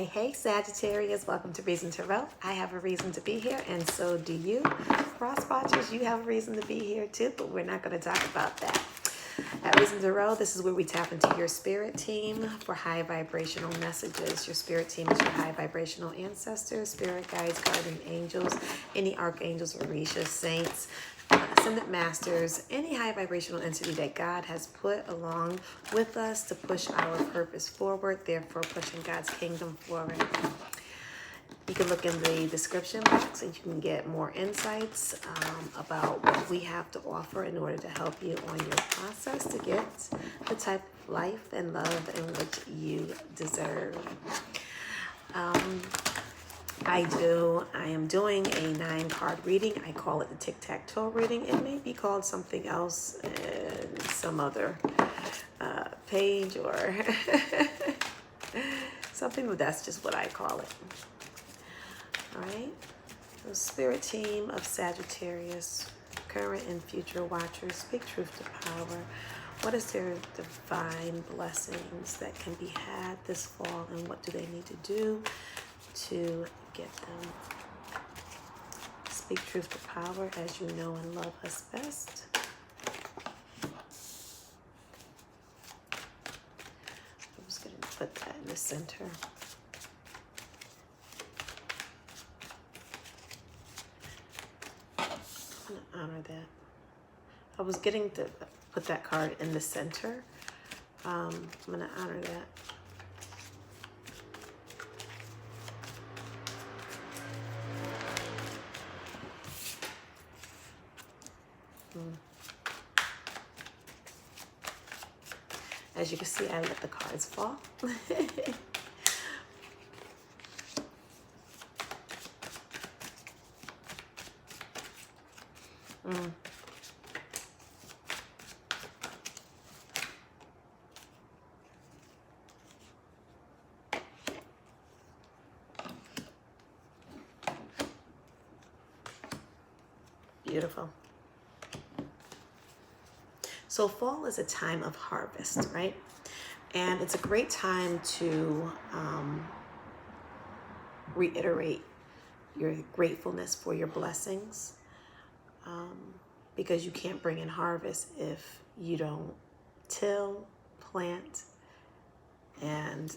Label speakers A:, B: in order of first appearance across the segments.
A: Hey, Sagittarius, welcome to Reason Tarot. I have a reason to be here, and so do you. Cross watchers, you have a reason to be here too, but we're not going to talk about that. At Reason Tarot, this is where we tap into your spirit team for high vibrational messages. Your spirit team is your high vibrational ancestors, spirit guides, guardian angels, any archangels, orishas, saints, ascended masters, any high vibrational entity that God has put along with us to push our purpose forward, therefore pushing God's kingdom forward. You can look in the description box and you can get more insights about what we have to offer in order to help you on your process to get the type of life and love in which you deserve. I am doing a 9-card reading. I call it the tic-tac-toe reading. It may be called something else in some other page or something, but that's just what I call it. All right. So spirit team of Sagittarius, current and future watchers, speak truth to power. What is their divine blessings that can be had this fall, and what do they need to do to get them? Speak truth to power as you know and love us best. I'm just going to put that in the center. I'm going to honor that. I was getting to put that card in the center. I'm going to honor that. As you can see, I let the cards fall. Beautiful. So fall is a time of harvest, right? And it's a great time to reiterate your gratefulness for your blessings, because you can't bring in harvest if you don't till, plant, and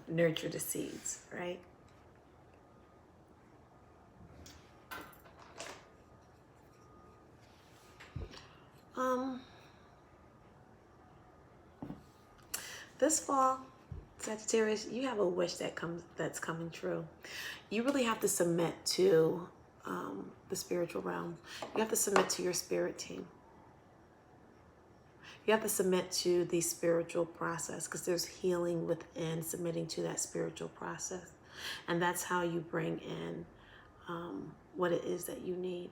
A: nurture the seeds, right? This fall, Sagittarius, you have a wish that's coming true. You really have to submit to the spiritual realm. You have to submit to your spirit team. You have to submit to the spiritual process, because there's healing within submitting to that spiritual process. And that's how you bring in what it is that you need.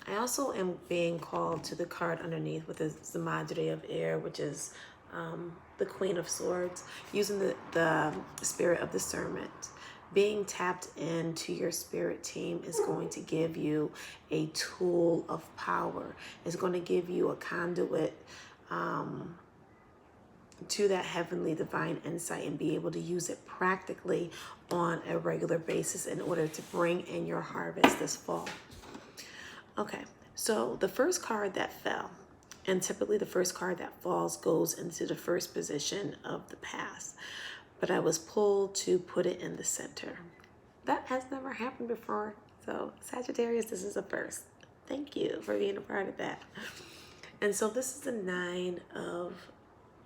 A: I also am being called to the card underneath, with the Madre of Air, which is the Queen of Swords, using the spirit of discernment. Being tapped into your spirit team is going to give you a tool of power. It's going to give you a conduit to that heavenly divine insight, and be able to use it practically on a regular basis in order to bring in your harvest this fall. Okay, so the first card that fell, and typically the first card that falls goes into the first position of the past, but I was pulled to put it in the center. That has never happened before. So Sagittarius, this is a first. Thank you for being a part of that. And so this is the 9 of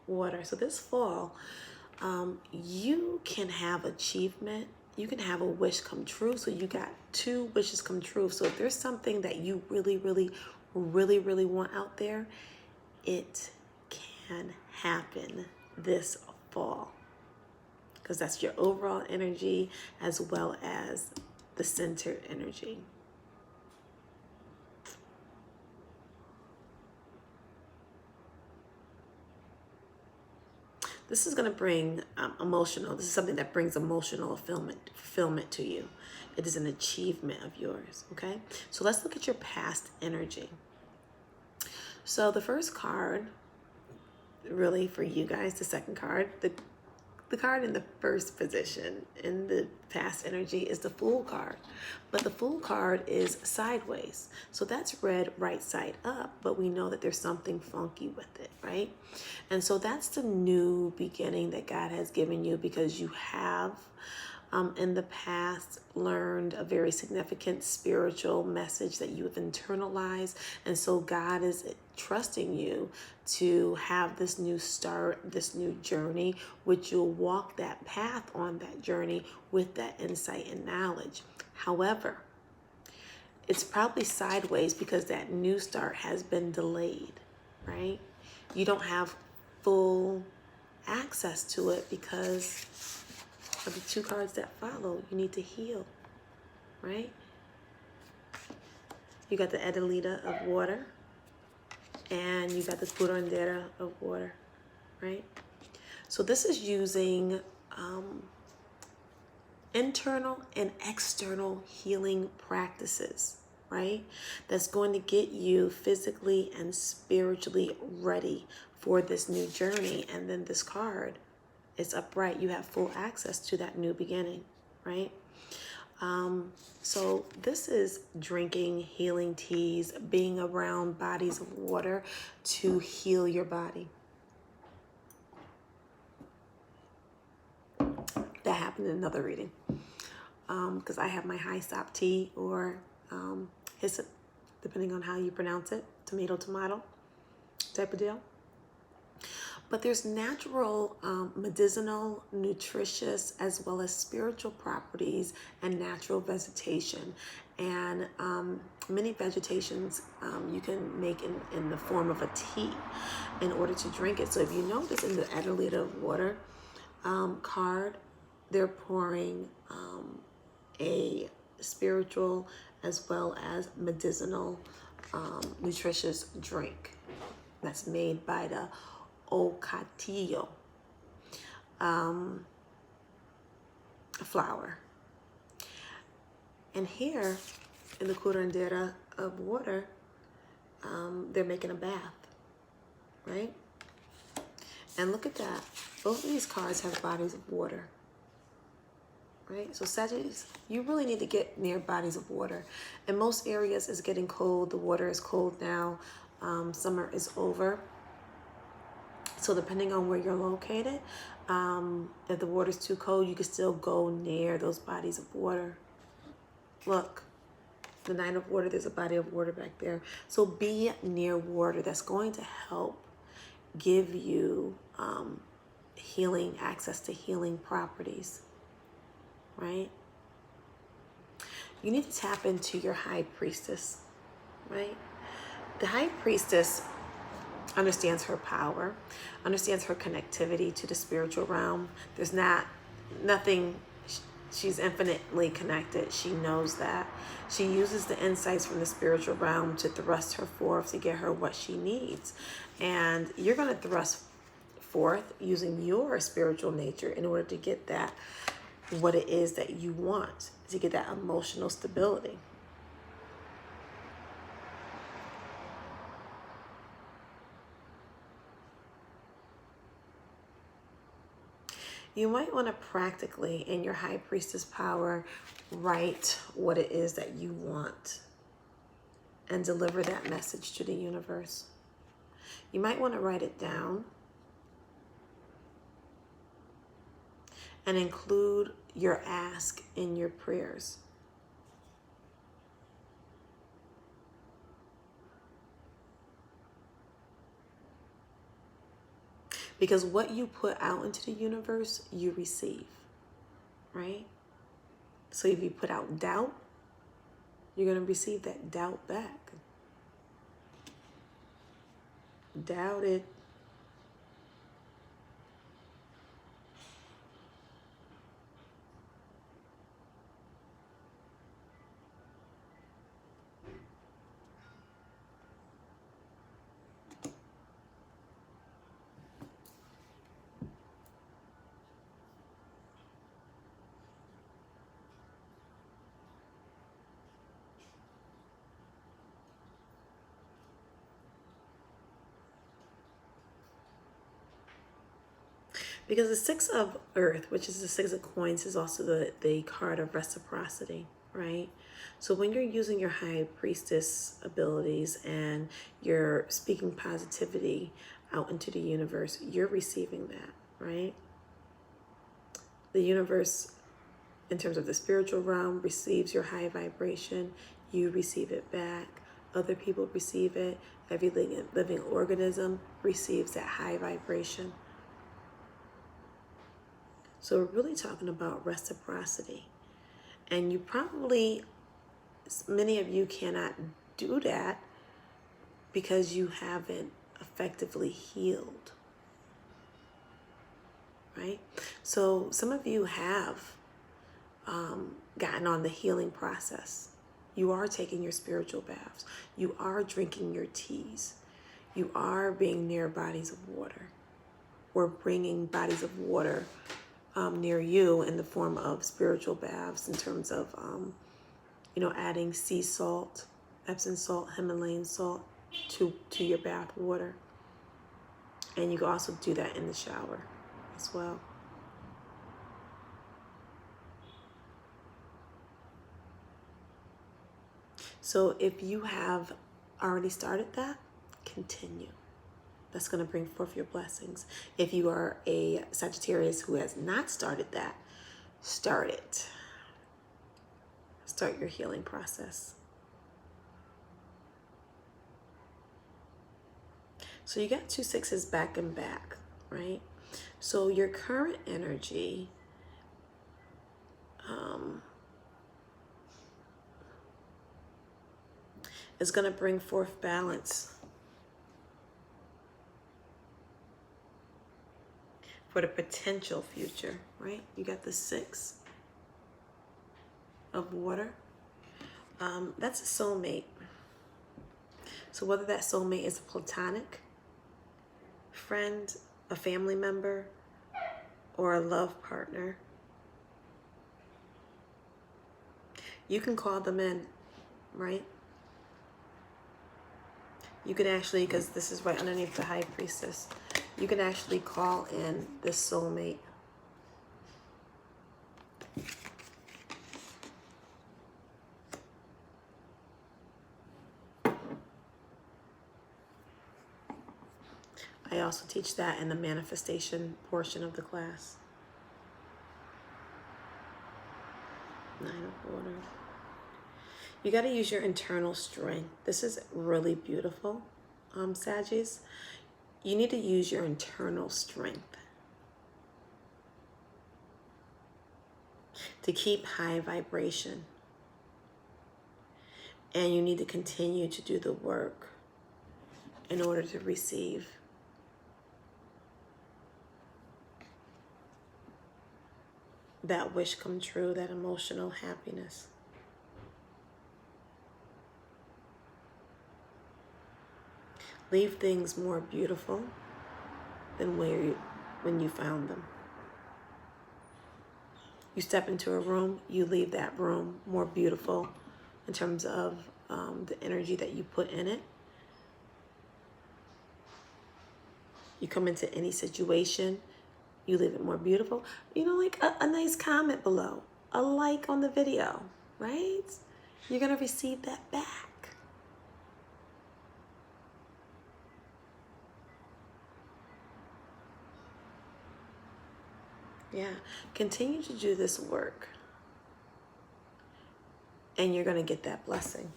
A: water. So this fall, you can have achievement. You can have a wish come true. So you got 2 wishes come true. So if there's something that you really want out there, it can happen this fall, because that's your overall energy as well as the center energy. This is going to bring this is something that brings emotional fulfillment to you. It is an achievement of yours, okay? So let's look at your past energy. So the first card, really for you guys, the second card, the the card in the first position in the past energy is the Fool card, but the Fool card is sideways. So that's read right side up, but we know that there's something funky with it, right? And so that's the new beginning that God has given you, because you have in the past learned a very significant spiritual message that you have internalized. And so God is trusting you to have this new start, this new journey, which you'll walk that path on that journey with that insight and knowledge. However, it's probably sideways because that new start has been delayed, right? You don't have full access to it because of the two cards that follow. You need to heal, right? You got the Adelita of water, and you got the Curandera of water, right? So this is using internal and external healing practices, right? That's going to get you physically and spiritually ready for this new journey. And then this card is upright. You have full access to that new beginning, right? So this is drinking healing teas, being around bodies of water to heal your body. That happened in another reading. Because I have my high stop tea, or hyssop, depending on how you pronounce it, tomato type of deal. But there's natural, medicinal, nutritious, as well as spiritual properties and natural vegetation. And many vegetations you can make in the form of a tea in order to drink it. So if you notice in the Adelita of water card, they're pouring a spiritual as well as medicinal nutritious drink that's made by the Ocatillo flower. And here in the Curandera of water, they're making a bath, right? And look at that. Both of these cards have bodies of water, right? So Sagittarius, you really need to get near bodies of water. In most areas, it's getting cold. The water is cold now. Summer is over. So depending on where you're located, if the water's too cold, you can still go near those bodies of water. Look, the Nine of Water, there's a body of water back there. So be near water. That's going to help give you healing, access to healing properties, right? You need to tap into your high priestess, right? The high priestess understands her power, understands her connectivity to the spiritual realm. There's nothing, she's infinitely connected. She knows that. She uses the insights from the spiritual realm to thrust her forth to get her what she needs. And you're going to thrust forth using your spiritual nature in order to get that, what it is that you want, to get that emotional stability. You might want to practically, in your high priestess power, write what it is that you want and deliver that message to the universe. You might want to write it down and include your ask in your prayers. Because what you put out into the universe, you receive, right? So if you put out doubt, you're going to receive that doubt back. Doubt it. Because the Six of Earth, which is the Six of Coins, is also the card of reciprocity, right? So when you're using your High Priestess abilities and you're speaking positivity out into the universe, you're receiving that, right? The universe, in terms of the spiritual realm, receives your high vibration. You receive it back. Other people receive it. Every living organism receives that high vibration. So we're really talking about reciprocity. And you probably, many of you cannot do that because you haven't effectively healed, right? So some of you have gotten on the healing process. You are taking your spiritual baths. You are drinking your teas. You are being near bodies of water. We're bringing bodies of water near you in the form of spiritual baths, in terms of, adding sea salt, Epsom salt, Himalayan salt to your bath water. And you can also do that in the shower as well. So if you have already started that, continue. That's going to bring forth your blessings. If you are a Sagittarius who has not started that, start it. Start your healing process. So you got 2 sixes back and back, right? So your current energy is going to bring forth balance for the potential future, right? You got the 6 of water. That's a soulmate. So whether that soulmate is a platonic friend, a family member, or a love partner, you can call them in, right? You can actually, because this is right underneath the High Priestess, you can actually call in this soulmate. I also teach that in the manifestation portion of the class. 9 of Water. You got to use your internal strength. This is really beautiful, Saggies. You need to use your internal strength to keep high vibration. And you need to continue to do the work in order to receive. That wish come true, that emotional happiness. Leave things more beautiful than when you found them. You step into a room, you leave that room more beautiful in terms of the energy that you put in it. You come into any situation, you leave it more beautiful. Like a nice comment below, a like on the video, right? You're going to receive that back. Yeah, continue to do this work and you're going to get that blessing.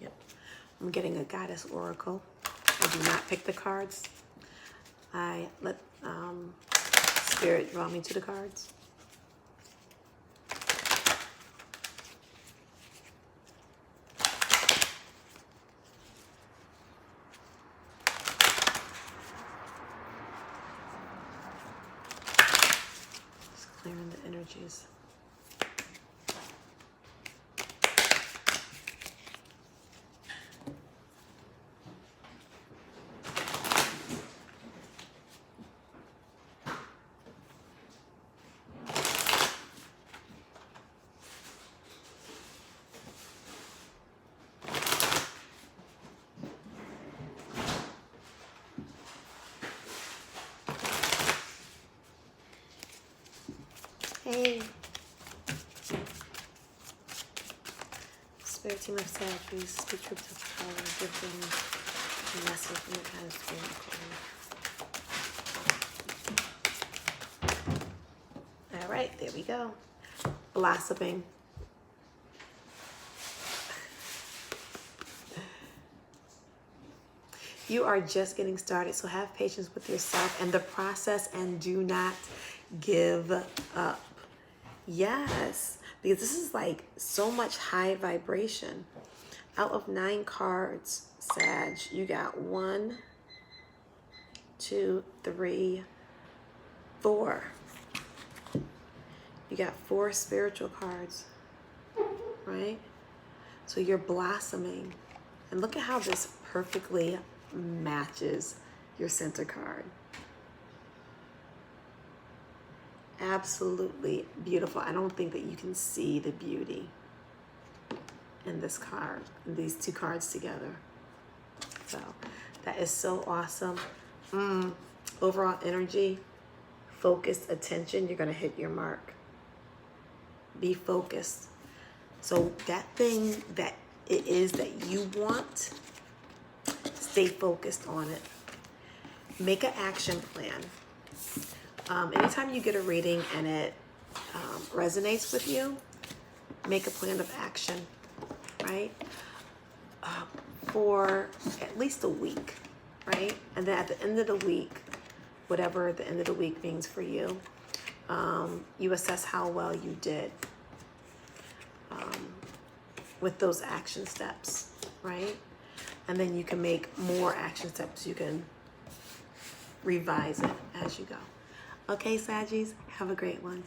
A: Yep. I'm getting a goddess oracle. I do not pick the cards. I let Spirit draw me to the cards. Clearing the energies. Hey. Spirit team of Sagittarius, speak truth to power, give them a message from the kind of spirit. All right, there we go. Blossoming. You are just getting started, so have patience with yourself and the process and do not give up. Yes, because this is like so much high vibration. Out of 9 cards, Sag, you got 1, 2, 3, 4. You got 4 spiritual cards, right? So you're blossoming. And look at how this perfectly matches your center card. Absolutely beautiful. I don't think that you can see the beauty in this card, these 2 cards together. So that is so awesome. Overall energy, focused attention, you're going to hit your mark. Be focused. So that thing that it is that you want, stay focused on it. Make an action plan. Anytime you get a reading and it resonates with you, make a plan of action, right? For at least a week, right? And then at the end of the week, whatever the end of the week means for you, you assess how well you did with those action steps, right? And then you can make more action steps. You can revise it as you go. Okay, Saggies, have a great one.